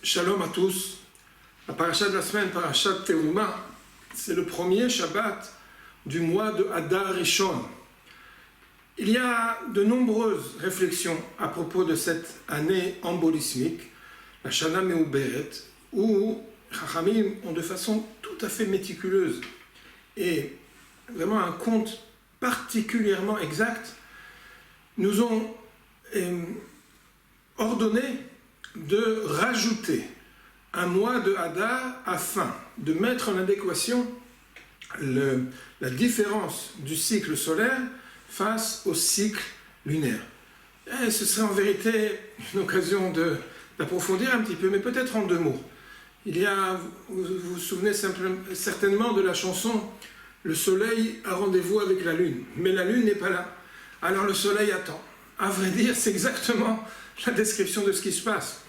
Shalom à tous. La paracha de la semaine, parashat Teruma, c'est le premier Shabbat du mois de Adar Rishon. Il y a de nombreuses réflexions à propos de cette année embolismique, la Shana Meuberet, où Chachamim ont de façon tout à fait méticuleuse et vraiment un compte particulièrement exact, nous ont ordonné de rajouter un mois de Hadar afin de mettre en adéquation la différence du cycle solaire face au cycle lunaire. Et ce serait en vérité une occasion d'approfondir un petit peu, mais peut-être en deux mots. Vous vous souvenez certainement de la chanson « Le soleil a rendez-vous avec la lune », mais la lune n'est pas là. Alors le soleil attend. À vrai dire, c'est exactement la description de ce qui se passe.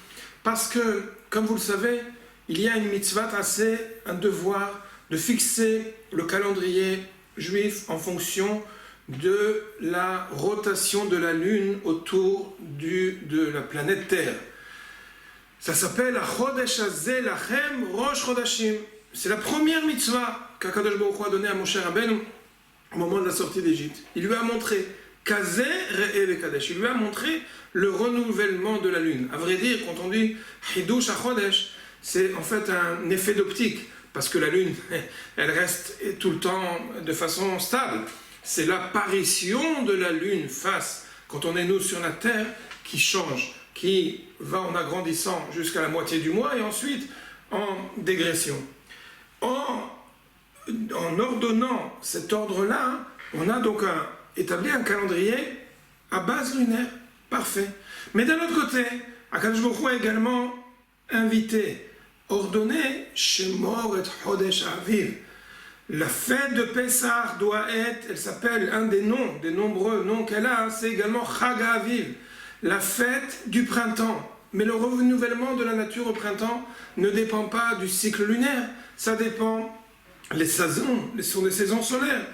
Parce que, comme vous le savez, il y a une mitzvah assez, un devoir de fixer le calendrier juif en fonction de la rotation de la lune autour de la planète Terre. Ça s'appelle « Chodesh hazeh lachem rosh chodashim ». C'est la première mitzvah qu'Akadosh Baruch Hu a donnée à Moshe Rabbeinu au moment de la sortie d'Égypte. Il lui a montré Kazeh re'eh vekadesh. Il lui a montré le renouvellement de la lune. À vrai dire, quand on dit Hidush HaChodesh, c'est en fait un effet d'optique, parce que la lune, elle reste tout le temps de façon stable. C'est l'apparition de la lune face, quand on est nous sur la terre, qui change, qui va en agrandissant jusqu'à la moitié du mois et ensuite en dégression. En ordonnant cet ordre-là, on a donc établi un calendrier à base lunaire. Parfait. Mais d'un autre côté, Akadosh Baruch Hu a également invité, ordonné, Shemor et Chodesh Aviv. La fête de Pessah doit être, elle s'appelle, un des noms, des nombreux noms qu'elle a, c'est également Chag Aviv, la fête du printemps. Mais le renouvellement de la nature au printemps ne dépend pas du cycle lunaire, ça dépend les saisons, sont des saisons solaires.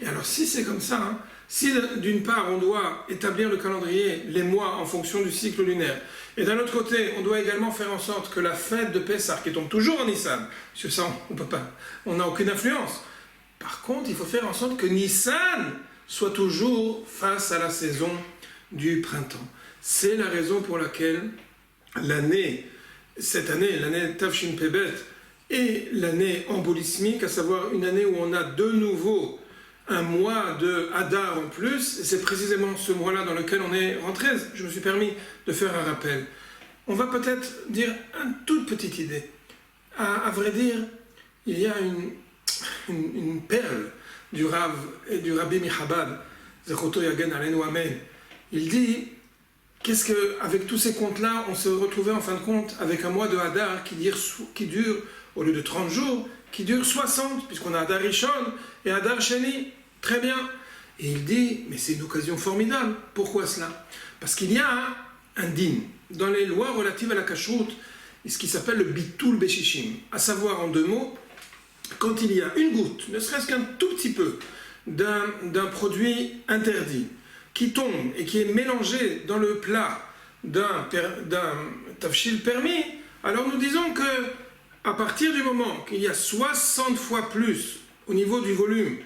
Et alors si c'est comme ça, si d'une part on doit établir le calendrier, les mois en fonction du cycle lunaire, et d'un autre côté on doit également faire en sorte que la fête de Pessah, qui tombe toujours en Nissan, parce que ça on peut pas, on n'a aucune influence. Par contre, il faut faire en sorte que Nissan soit toujours face à la saison du printemps. C'est la raison pour laquelle cette année, l'année Tavshin Pebet, est l'année embolismique, à savoir une année où on a de nouveau un mois de Hadar en plus, et c'est précisément ce mois-là dans lequel on est rentré. Je me suis permis de faire un rappel. On va peut-être dire une toute petite idée. À vrai dire, il y a une perle du Rav et du Rabbi Michabad, Zechoto Yagen Aleinu Amen. Il dit, qu'est-ce qu'avec tous ces comptes-là, on se retrouvait en fin de compte avec un mois de Hadar qui dure, au lieu de 30 jours, qui dure 60, puisqu'on a Hadar Rishon et Hadar Sheni. Très bien. Et il dit, mais c'est une occasion formidable. Pourquoi cela? Parce qu'il y a un din dans les lois relatives à la kashrut, ce qui s'appelle le bitul beshishim, à savoir en deux mots, quand il y a une goutte, ne serait-ce qu'un tout petit peu, d'un produit interdit, qui tombe et qui est mélangé dans le plat d'un tafshil permis, alors nous disons que à partir du moment qu'il y a 60 fois plus au niveau du volume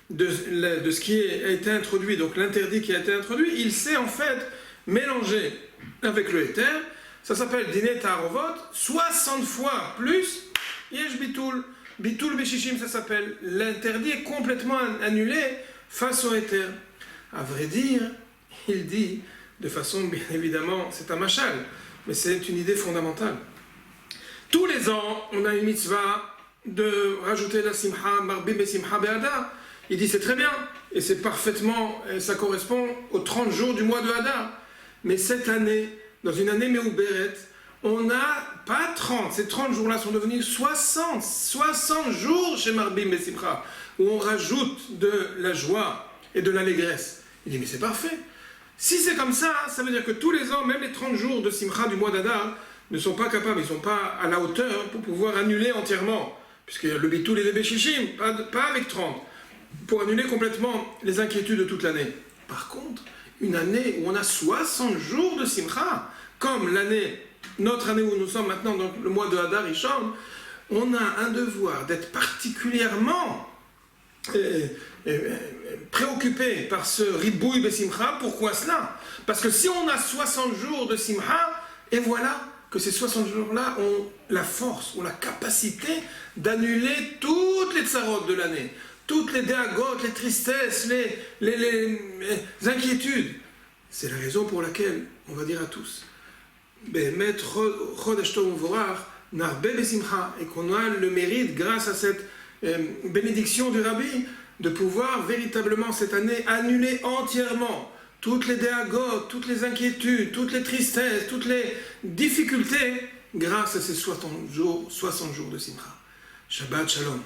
de ce qui a été introduit, donc l'interdit qui a été introduit, il s'est en fait mélangé avec le éther, ça s'appelle diné ta'arovot, 60 fois plus, yesh bitul, bitul beshishim ça s'appelle, l'interdit est complètement annulé face au éther. À vrai dire, il dit, de façon bien évidemment, c'est un machal, mais c'est une idée fondamentale. Tous les ans, on a une mitzvah de rajouter la simcha, marbim et simcha be'adar. Il dit c'est très bien, et c'est parfaitement, ça correspond aux 30 jours du mois de Hadar. Mais cette année, dans une année Meuberet, on n'a pas 30, ces 30 jours-là sont devenus 60 jours chez Marbim et Simcha, où on rajoute de la joie et de l'allégresse. Il dit mais c'est parfait. Si c'est comme ça, ça veut dire que tous les ans, même les 30 jours de Simcha du mois d'Hadar, ne sont pas capables, ils ne sont pas à la hauteur pour pouvoir annuler entièrement, puisque le bitul et les béchichim, pas avec 30, pour annuler complètement les inquiétudes de toute l'année. Par contre, une année où on a 60 jours de simcha, comme l'année notre année où nous sommes maintenant, dans le mois de Hadar Rishon, on a un devoir d'être particulièrement préoccupé par ce ribouille de simcha. Pourquoi cela? Parce que si on a 60 jours de simcha, et voilà que ces 60 jours-là ont la force, ont la capacité d'annuler toutes les tsarotes de l'année, toutes les déagotes, les tristesses, les inquiétudes. C'est la raison pour laquelle on va dire à tous, et qu'on a le mérite, grâce à cette bénédiction du Rabbi, de pouvoir véritablement cette année annuler entièrement toutes les déagotes, toutes les inquiétudes, toutes les tristesses, toutes les difficultés, grâce à ces 60 jours de Simcha. Shabbat Shalom.